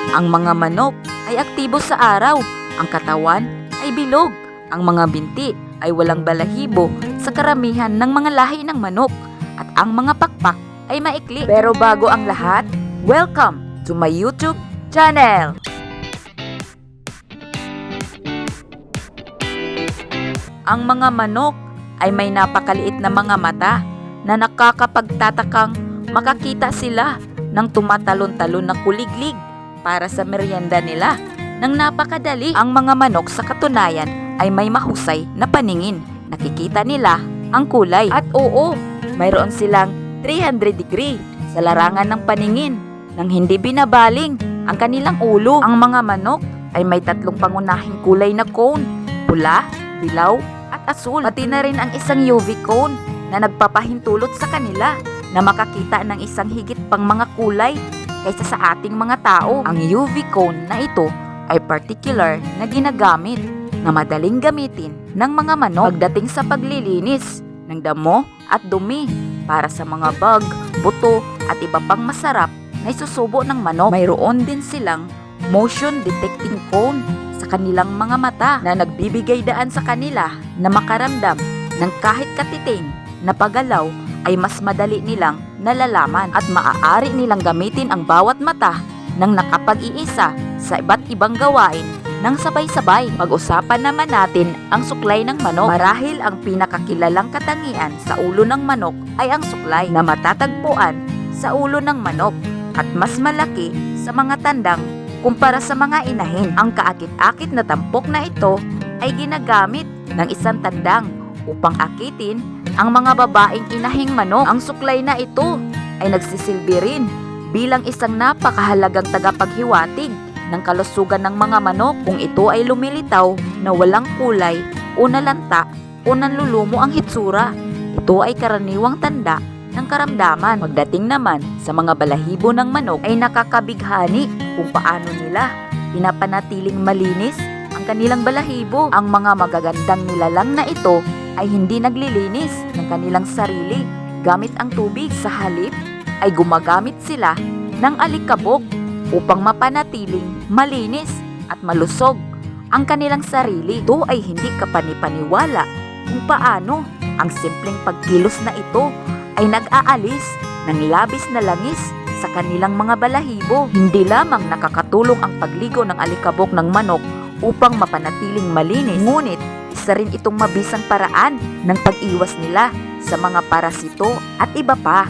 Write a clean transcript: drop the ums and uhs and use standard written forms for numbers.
Ang mga manok ay aktibo sa araw. Ang katawan ay bilog. Ang mga binti ay walang balahibo sa karamihan ng mga lahi ng manok. At ang mga pakpak ay maikli. Pero bago ang lahat, welcome to my YouTube channel! Ang mga manok ay may napakaliit na mga mata na nakakapagtatakang makakita sila ng tumatalon-talon na kuliglig para sa merienda nila. Nang napakadali, ang mga manok sa katunayan ay may mahusay na paningin. Nakikita nila ang kulay. At oo, mayroon silang 300 degree sa larangan ng paningin nang hindi binabaling ang kanilang ulo. Ang mga manok ay may tatlong pangunahing kulay na cone: pula, dilaw, at asul. Pati na rin ang isang UV cone na nagpapahintulot sa kanila na makakita ng isang higit pang mga kulay kaysa sa ating mga tao. Ang UV cone na ito ay particular na ginagamit na madaling gamitin ng mga manok pagdating sa paglilinis ng damo at dumi para sa mga bug, buto at iba pang masarap na isusubo ng manok. Mayroon din silang motion detecting cone sa kanilang mga mata na nagbibigay daan sa kanila na makaramdam ng kahit katiting na paggalaw ay mas madali nilang nalalaman at maaari nilang gamitin ang bawat mata ng nakapag-iisa sa iba't ibang gawain ng sabay-sabay. Pag-usapan naman natin ang suklay ng manok. Marahil ang pinakakilalang katangian sa ulo ng manok ay ang suklay na matatagpuan sa ulo ng manok at mas malaki sa mga tandang kumpara sa mga inahin. Ang kaakit-akit na tampok na ito ay ginagamit ng isang tandang upang akitin ang mga babaeng inahing manok. Ang suklay na ito ay nagsisilbi rin bilang isang napakahalagang tagapaghiwatig ng kalusugan ng mga manok. Kung ito ay lumilitaw na walang kulay o nalanta o nanlulumo ang hitsura, ito ay karaniwang tanda ng karamdaman. Pagdating naman sa mga balahibo ng manok ay nakakabighani kung paano nila pinapanatiling malinis ang kanilang balahibo. Ang mga magagandang nilalang na ito ay hindi naglilinis ng kanilang sarili gamit ang tubig. Sa halip ay gumagamit sila ng alikabok upang mapanatiling malinis at malusog ang kanilang sarili. Ito ay hindi kapanipaniwala kung paano ang simpleng pagkilos na ito ay nag-aalis ng labis na langis sa kanilang mga balahibo. Hindi lamang nakakatulong ang pagligo ng alikabok ng manok upang mapanatiling malinis, ngunit isa rin itong mabisang paraan ng pag-iwas nila sa mga parasito at iba pa.